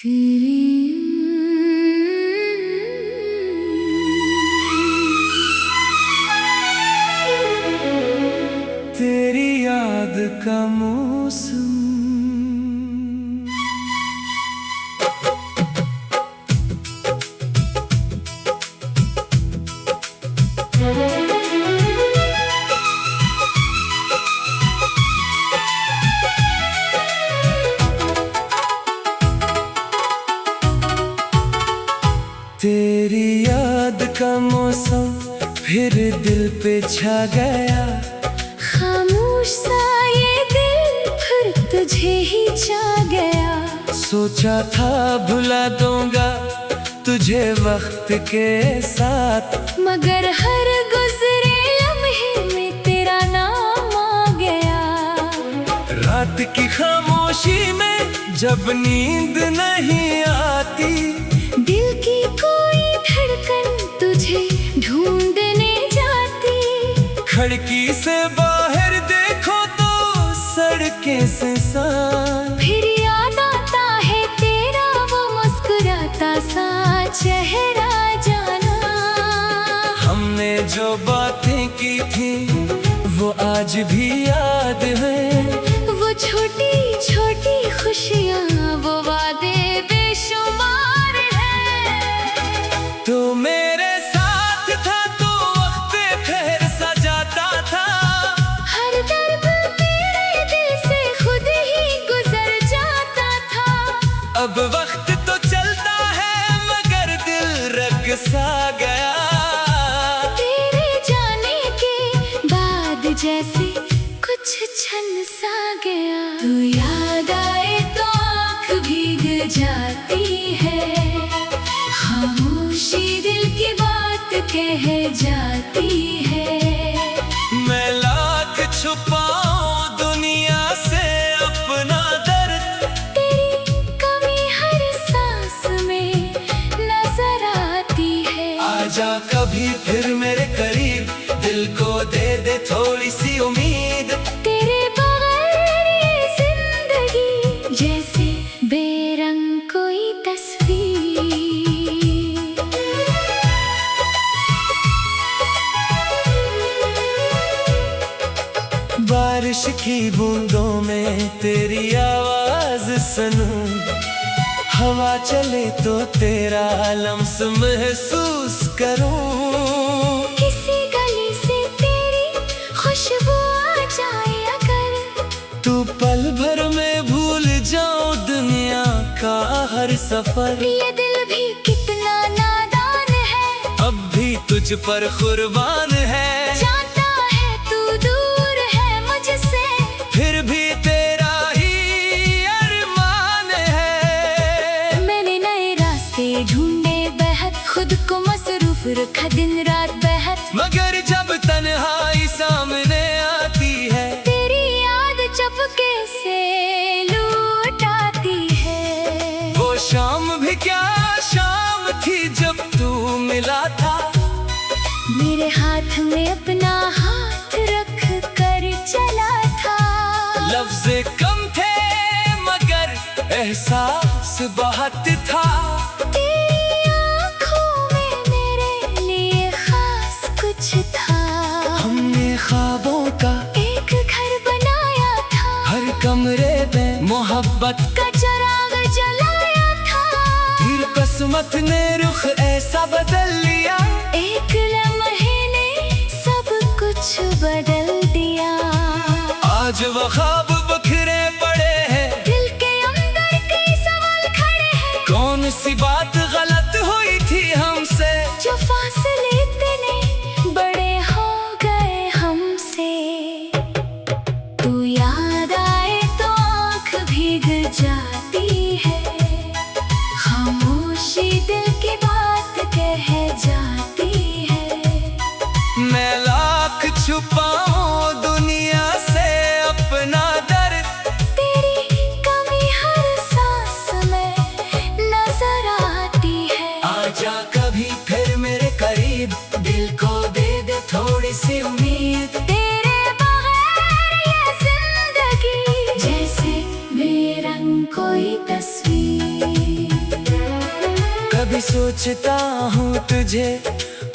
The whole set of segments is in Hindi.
तेरी याद का मौसम। तेरी याद का मौसम फिर दिल पे छा गया। खामोश सा ये दिल फिर तुझे ही चाह गया। सोचा था भुला दूंगा तुझे वक्त के साथ, मगर हर गुजरे लम्हे में तेरा नाम आ गया। रात की खामोशी में जब नींद नहीं आती, दिल की कोई धड़कन तुझे ढूंढने जाती। खिड़की से बाहर देखो तो सड़कें सुनसान, फिर याद आता है तेरा वो मुस्कुराता सा चेहरा जाना। हमने जो बातें की थी वो आज भी याद है। वो छोटी छोटी खुशियाँ, वो वादे बेशुमार है। तो मेरे साथ था तो वक्त ठहर सा जाता था। हर दर्द मेरे दिल से खुद ही गुजर जाता था। अब वक्त तो चलता है मगर दिल रग सा गया। तेरे जाने के बाद जैसे कुछ छन सा गया। तू याद आए तो आँख भीग जाती है। खामोशी दिल की बात कह जाती है। मैं लाख छुपाऊं दुनिया से अपना दर्द, तेरी कमी हर सांस में नजर आती है। आजा कभी फिर मेरे करीब, दिल को दे दे थोड़ी सी उम्मीद। तेरे बगैर ये जिंदगी जैसे बेरंग कोई तस्वीर। बारिश की बूंदों में तेरी आवाज सुनूं, हवा चले तो तेरा लम्स महसूस करूं। किसी गली से तेरी खुशबू आ जाए अगर, तू पल भर में भूल जाओ दुनिया का हर सफर। ये दिल भी कितना नादान है, अब भी तुझ पर कुर्बान है। जानता है तू दूर है मुझसे, फिर भी तेरा ही अरमान है। मैंने नए रास्ते ढूंढे बेहद, खुद को मसरूफ रखा दिन रात बेहद। मगर जब तन्हाई सामने आती है, तेरी याद चुपके से लूट आती है। वो शाम भी क्या शाम थी जब तू मिला था। मेरे हाथ में अपना हाथ रख कर चला था। लफ्ज़ कम थे मगर एहसास बहुत था। तेरी आँखों में मेरे लिए खास कुछ था। हमने ख्वाबों का एक घर बनाया था, हर कमरे में मोहब्बत का चिराग जलाया था। फिर किस्मत ने रुख ऐसा बदल लिया, एक लम्हे ने सब कुछ बदल दिया। आज वो ख्वाब बिखरे पड़े हैं, दिल के अंदर कई सवाल खड़े हैं। कौन सी बात गलत हुई थी हमसे, जो फासले इतने बड़े हो गए हमसे। तू याद आए तो आँख भीग जाती है। खामोशी दिल की बात कह जाती है। मैं लाख छुपाऊं दुनिया से अपना कभी सोचता हूँ तुझे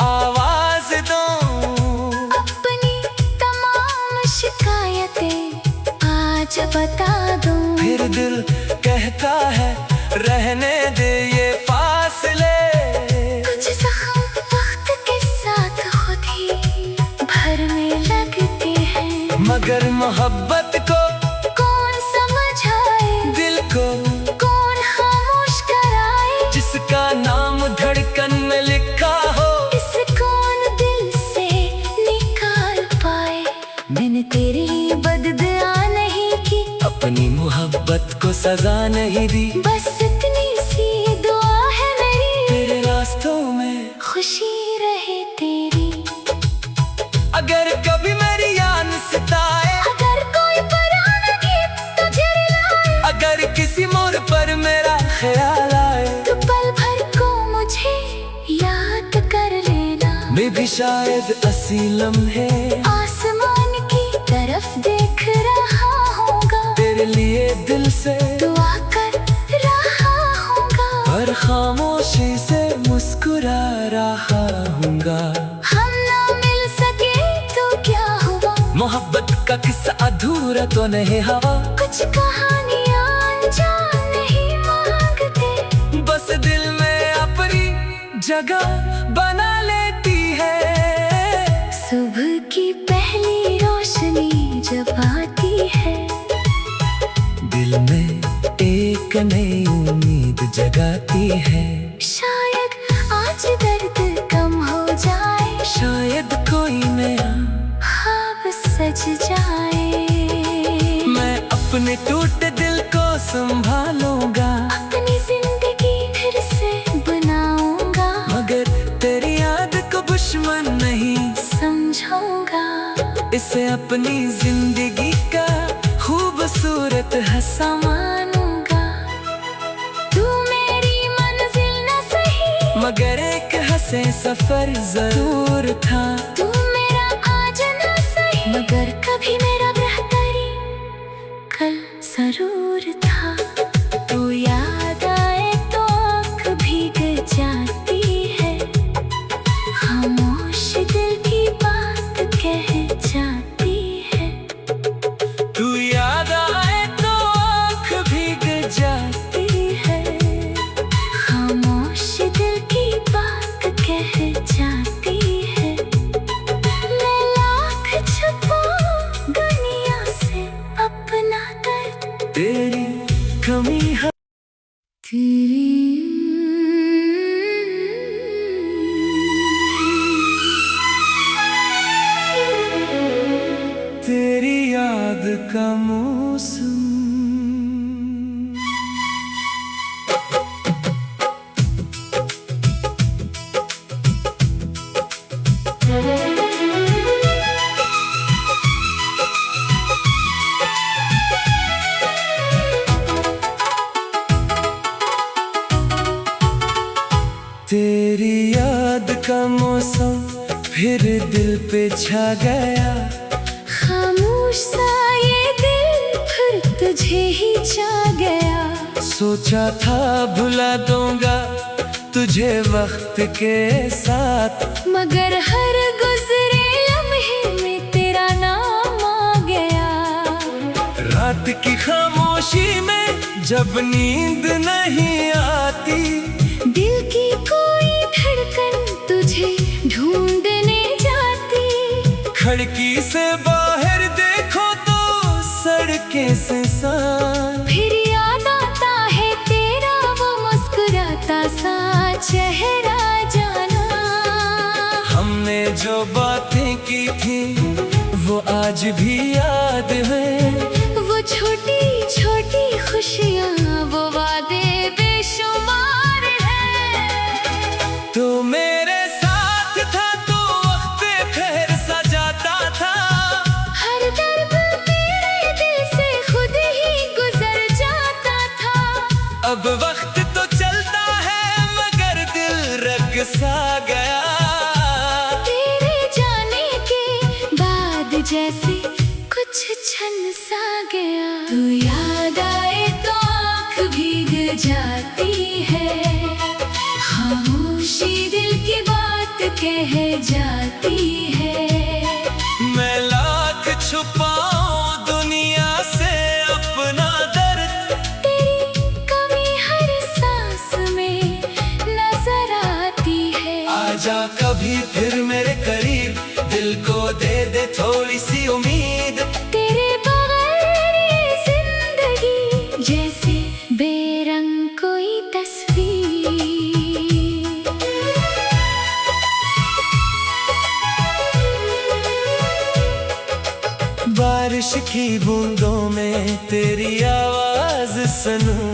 आवाज दूं, अपनी तमाम शिकायतें आज बता दूं। फिर दिल कहता है रहने दे ये फासले। कुछ जख्म वक्त के साथ खुद ही भरने लगते हैं, मगर मोहब्बत को कौन समझाए, दिल को कौन खामोश कराए। जिसका नाम धड़कन में लिखा हो, इसे कौन दिल से निकाल पाए। मैंने तेरे लिए बददुआ नहीं की, अपनी मोहब्बत को सजा नहीं दी। बस इतनी सी दुआ है मेरी, तेरे रास्तों में खुशी रहे तेरी। अगर कभी मेरी याद सताए, अगर कोई पुराना गीत तुझे रुलाए, अगर किसी मोड़ पर मेरा ख्याल आए, तो पल भर को मुझे याद कर लेना। मैं भी शायद असी लम्हे आसमान की तरफ देख रहा होगा, तेरे लिए दिल से दुआ कर रहा होगा। पर खामोशी से मुस्कुरा रहा हूँगा। हम ना मिल सके तो क्या हुआ, मोहब्बत का किस्सा अधूरा तो नहीं हवा। कुछ कहानियां अनजान नहीं मांगते, बस दिल में अपनी जगह बना लेती है। सुबह की पहली रोशनी जब आती है, दिल में एक नई उम्मीद जगाती है। शायद आज दर्द कम हो जाए, शायद कोई नया ख्वाब सज जाए। मैं अपने टूटे दिल को संभालूंगा, अपनी जिंदगी फिर से बनाऊंगा, मगर तेरी याद को दुश्मन नहीं समझूंगा। इसे अपनी जिंदगी का खूबसूरत हिस्सा मानूंगा। तू मेरी मंजिल न सही, मगर एक हंसे सफर जरूर था। तू मेरा आज न सही, मगर कभी मेरा बेहतरी कल जरूर था। तू याद आए तो आँख भीग जाती है, खामोश दिल की बात कह जाती है। तू याद आए तो आँख भीग जाती है, खामोश दिल की बात कह जाती है। मैं लाख छुपाऊं दुनिया से अपना दर्द, तेरी कमी है। तेरी तेरी याद का मौसम। तेरी याद का मौसम फिर दिल पे छा गया। खामोश सा ये दिल फिर तुझे ही चाह गया। सोचा था भुला दूंगा तुझे वक्त के साथ, मगर हर गुजरे लम्हे में तेरा नाम आ गया। रात की खामोशी में जब नींद नहीं आती, दिल की कोई धड़कन तुझे ढूंढने जाती। खिड़की से बाहर देखो तो सड़कें सुनसान। फिर याद आता है तेरा वो मुस्कुराता सा चेहरा जाना। हमने जो बातें की थी वो आज भी याद है। वो छोटी छोटी खुशियाँ, वो वादे बेशुमार है। तो मेरे साथ था तो वक्त फिर सा जाता था। हर दर्द मेरे दिल से खुद ही गुजर जाता था। अब वक्त तो चलता है मगर दिल रग सा गया। तेरे जाने के बाद जैसे कुछ छन सा गया। तू याद आए तो आँख भीग जाती है, कह जाती है। मैं लाख छुपाऊं दुनिया से अपना दर्द, तेरी कमी हर सांस में नजर आती है। आजा कभी फिर मेरे करीब, दिल को दे दे थोड़ी सी उम्मीद। तेरे बगैर ये जिंदगी जैसे बेरंग कोई तस्वीर। बारिश की बूंदों में तेरी आवाज सुनूं,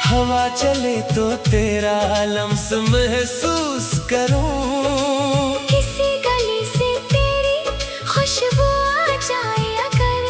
हवा चले तो तेरा लम्स महसूस करूं। किसी गली से तेरी खुशबू आ जाए अगर,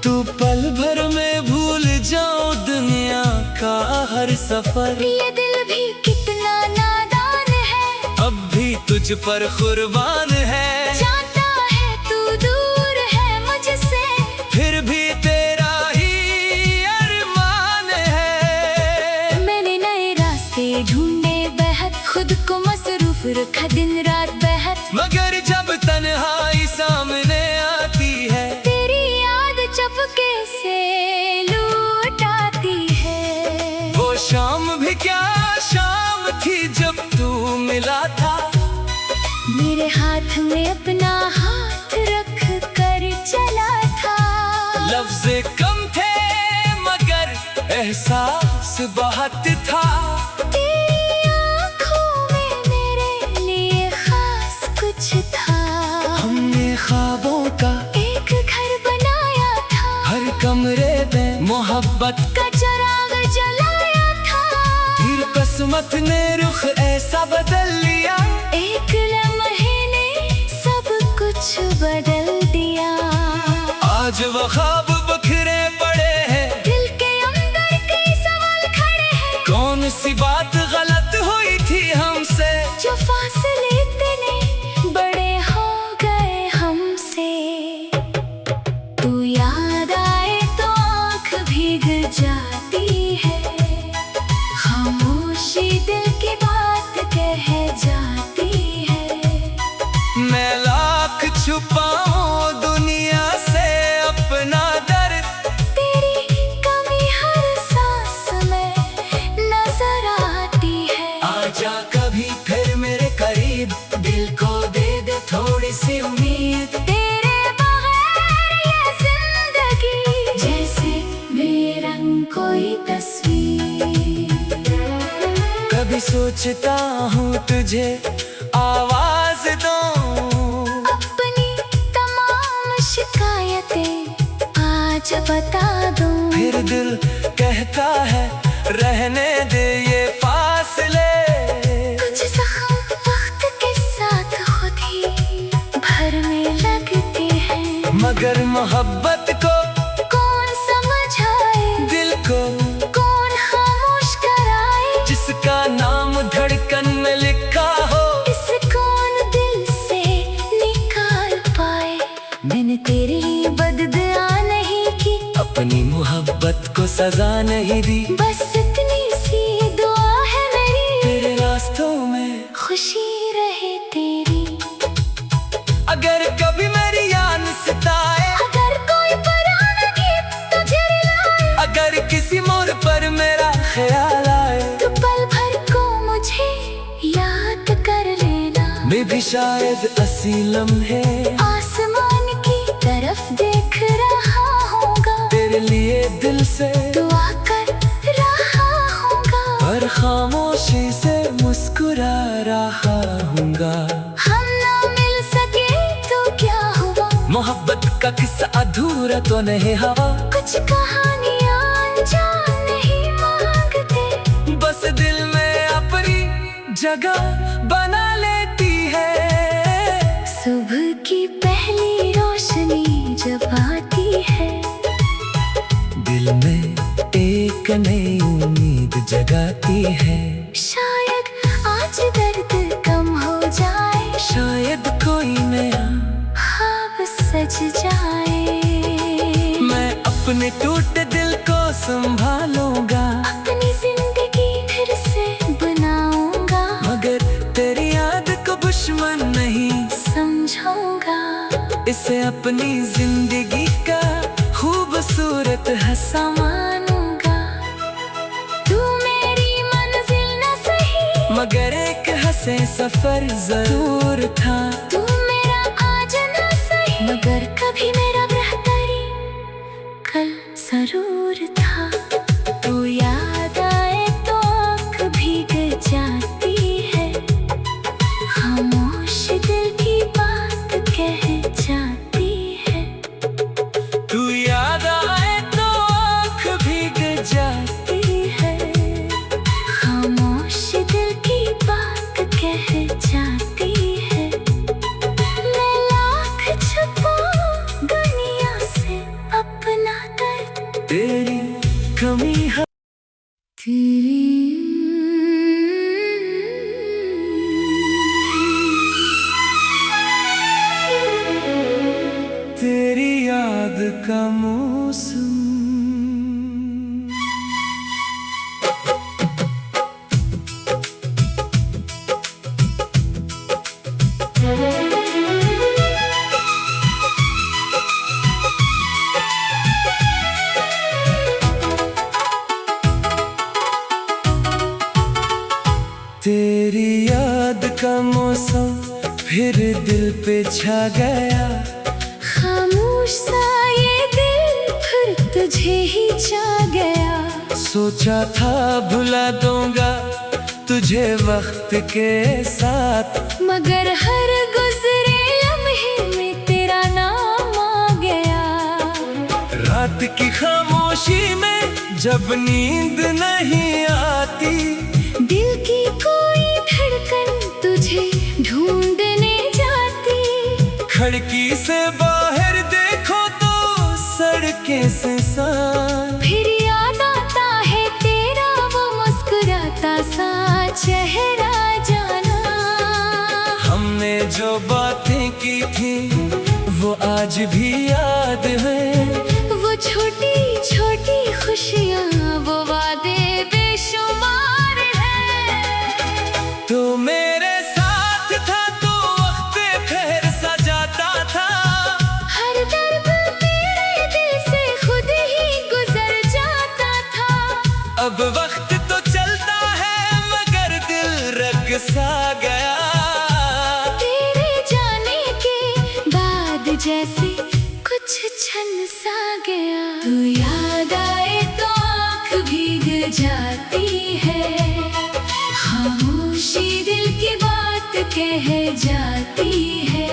तू पल भर में भूल जाओ दुनिया का हर सफर। ये दिल भी कितना नादान है, अब भी तुझ पर कुर्बान है। जानता है तू दूर है मुझसे, फिर भी तेरा ही अरमान है। मैंने नए रास्ते ढूंढे बेहद, खुद को मसरूफ रखा दिन रात बेहद। मगर जब तन्हाई सामने आती है, तेरी याद चुपके से लूट आती है। वो शाम भी क्या शाम थी जब तू मिला था। मेरे हाथ में अपना हाथ रख कर चला था। लफ्ज़ कम थे मगर एहसास बहुत था। तेरी आँखों में मेरे लिए खास कुछ था। हमने ख्वाबों का एक घर बनाया था, हर कमरे में मोहब्बत का चिराग जलाया था। फिर किस्मत ने रुख ऐसा बदल लिया, एक लम्हे ने सब कुछ बदल दिया। आज वो ख्वाब बिखरे पड़े हैं, दिल के अंदर कई सवाल खड़े हैं। कौन सी बात गलत हुई थी हमसे, जो फासले इतने बड़े हो गए हमसे। तू याद आए तो आँख भीग जाती है, खामोशी दिल की बात कह जाती है। मैं लाख छुपाऊं दुनिया से अपना दर्द, तेरी कमी हर सांस में नजर आती है। आजा कभी फिर मेरे करीब, दिल को दे दे थोड़ी सी उम्मीद। तेरे बगैर ये जिंदगी जैसे बेरंग कोई तस्वीर। कभी सोचता हूँ तुझे आवाज दूं, अपनी तमाम शिकायतें आज बता दूं। फिर दिल कहता है रहने दे ये फासले। कुछ जख्म वक्त के साथ खुद ही भरने लगते हैं, मगर मोहब्बत को कौन समझाए, दिल को कौन खामोश कराए। जिसका नाम धड़कन में लिखा हो, इसे कौन दिल से निकाल पाए। मैंने तेरे लिए बददुआ नहीं की, अपनी मोहब्बत को सजा नहीं दी। बस इतनी सी दुआ है मेरी, तेरे रास्तों में खुशी रहे तेरी। अगर कभी मेरी याद सताए, अगर कोई पुराना गीत तुझे रुलाए, अगर किसी मोड़ पर मेरा ख्याल आए, तो पल भर को मुझे याद कर लेना। मैं भी शायद असी लम्हे आसमान की तरफ देख रहा होगा, तेरे लिए दिल से दुआ कर रहा होगा। और खामोशी से मुस्कुरा रहा हूँगा। हम ना मिल सके तो क्या हुआ, मोहब्बत का किस्सा अधूरा तो नहीं हवा। कुछ कहानियां अनजान नहीं मांगते, बस दिल में अपनी जगह बना लेती है। सुबह की पहली रोशनी जब आती है, दिल में एक नई उम्मीद जगाती है। शायद आज दर्द कम हो जाए, शायद कोई नया ख्वाब सज जाए। मैं अपने टूटे दिल को संभालूंगा, अपनी जिंदगी फिर से बनाऊंगा, मगर तेरी याद को दुश्मन नहीं समझूंगा। इसे अपनी जिंदगी का खूबसूरत हिस्सा मानूंगा। तू मेरी मंजिल न सही मगर एक हंसे सफर जरूर था। तू मेरा आज न सही मगर कभी मेरा बेहतरी कल जरूर था। तू याद आए तो आँख भीग जाती है, खामोश दिल की बात कह जाती है। तू याद आए तो आँख भीग जाती है, खामोश दिल की बात कह जाती है। मैं लाख छुपाऊं दुनिया से अपना दर्द, तेरी कमी है तेरी याद का मौसम। तेरी याद का मौसम फिर दिल पे छा गया। खामोश सा ये दिल फिर तुझे ही चाह गया। सोचा था भुला दूंगा तुझे वक्त के साथ, मगर हर गुजरे लम्हे में तेरा नाम आ गया। रात की खामोशी में जब नींद नहीं आती, दिल की कोई धड़कन तुझे ढूंढने जाती। खिड़की से बाहर देखो तो सड़कें सुनसान। फिर याद आता है तेरा वो मुस्कुराता सा चेहरा जाना। हमने जो बातें की थी वो आज भी याद है। वो छोटी छोटी खुशियाँ, वो वादे बेशुमार है। तो मेरे साथ था तो वक्त फिर सजाता था। हर दर्द मेरे दिल से खुद ही गुजर जाता था। अब वक्त तो चलता है मगर दिल रग सा गया। तेरे जाने के बाद जैसे कुछ छन सा गया। तू याद आए तो आँख भीग जाती है, खामोशी दिल की बात कह जाती है।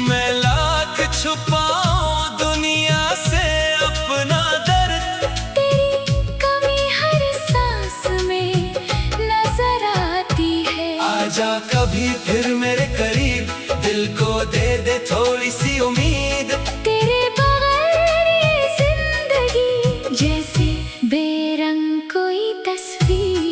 मैं लाख छुपाऊं दुनिया से अपना दर्द, तेरी कमी हर सांस में नजर आती है। आजा कभी फिर मेरे करीब, दिल को दे दे थोड़ी सी उम्मीद। तेरे बगैर ये जिंदगी जैसे बेरंग कोई तस्वीर।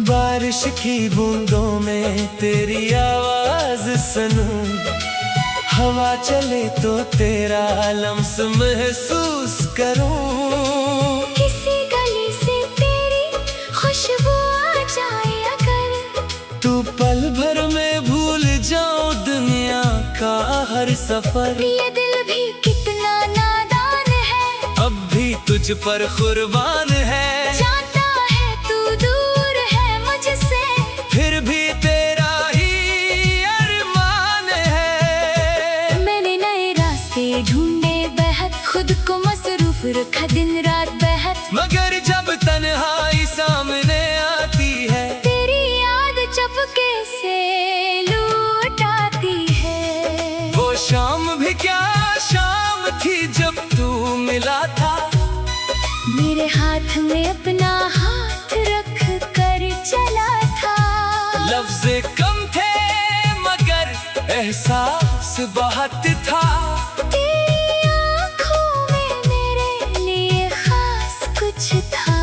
बारिश की बूंदों में तेरी आवाज सुनूं, हवा चले तो तेरा लम्स महसूस करूं। किसी गली से तेरी खुशबू आ जाए अगर, तू पल भर में भूल जाऊं दुनिया का हर सफर। ये दिल भी कितना नादान है, अब भी तुझ पर कुर्बान है। जानता है तू दूर है मुझसे, फिर भी तेरा ही अरमान है। मैंने नए रास्ते ढूंढे बेहद, खुद को मसरूफ रखा दिन रात बेहद। मगर जब तन्हाई सामने आती है, तेरी याद चुपके से लूट आती है। वो शाम भी क्या शाम थी जब तू मिला था। मेरे हाथ में अपना हाथ रख कर चला था। लफ्ज़ कम थे मगर एहसास बहुत था। तेरी आँखों में मेरे लिए खास कुछ था।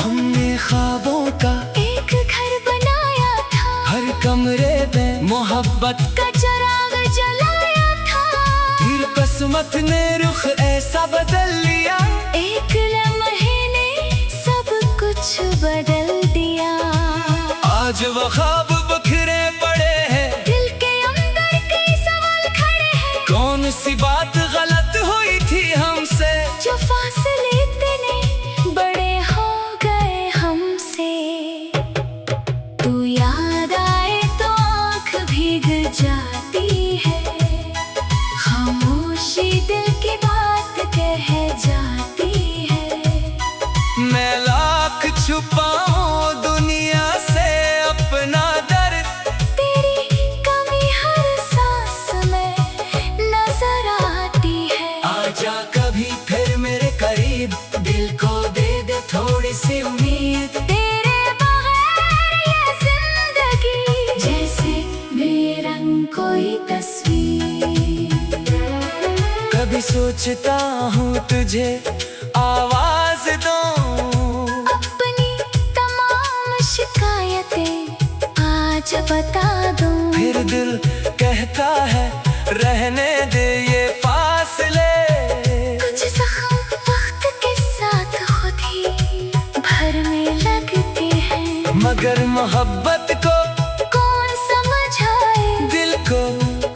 हमने ख्वाबों का एक घर बनाया था, हर कमरे में मोहब्बत का चिराग जलाया था। फिर किस्मत ने रुख ऐसा बदल लिया, एक लम्हे वो ख्वाब बिखरे पड़े हैं, दिल के अंदर कई सवाल खड़े हैं। कौन सी बात गलत हुई थी हमसे, जो फासले इतने बड़े हो गए हमसे। तू याद आए तो आँख भीग जाती है, खामोशी दिल की बात कह जाती है। मैं लाख छुपाऊं दुनिया से अपना दर्द, तेरी कमी हर सांस में नजर आती है। आजा कभी फिर मेरे करीब, दिल को दे दे थोड़ी सी उम्मीद। तेरे बगैर ये जिंदगी जैसे बेरंग कोई तस्वीर। कभी सोचता हूँ तुझे आवाज दूं, अपनी तमाम शिकायतें आज बता दूं। फिर दिल कहता है रहने दे ये फासले। कुछ जख्म वक्त के साथ खुद ही भरने लगते हैं, मगर मोहब्बत को कौन समझाए, दिल को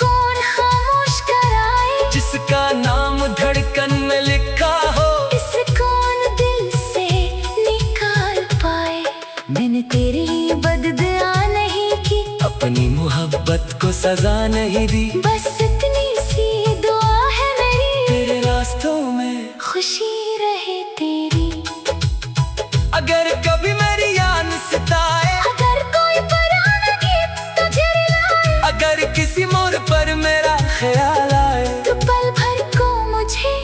कौन खामोश कराए। जिसका नाम धड़कन में लिखा हो, इसे कौन दिल से निकाल पाए। मैंने तेरे लिए बददुआ नहीं की, अपनी मोहब्बत को सजा नहीं दी। बस इतनी सी दुआ है मेरी, तेरे रास्तों में खुशी रहे तेरी। अगर कभी मेरी याद सताए, अगर कोई पुराना गीत तुझे रुलाए, अगर किसी मोड़ पर मेरा ख्याल आए, तो पल भर को मुझे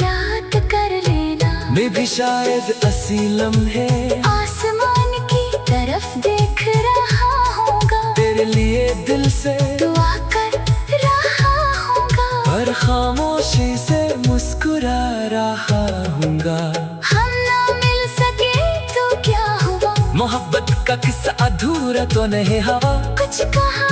याद कर लेना। मैं भी शायद असी लम्हे आसमान की तरफ देख रहा होगा, तेरे लिए दिल से दुआ कर रहा होगा। पर खामोशी से मुस्कुरा रहा हूँगा। हम ना मिल सके तो क्या हुआ, मोहब्बत का किस्सा अधूरा तो नहीं हवा। कुछ कहा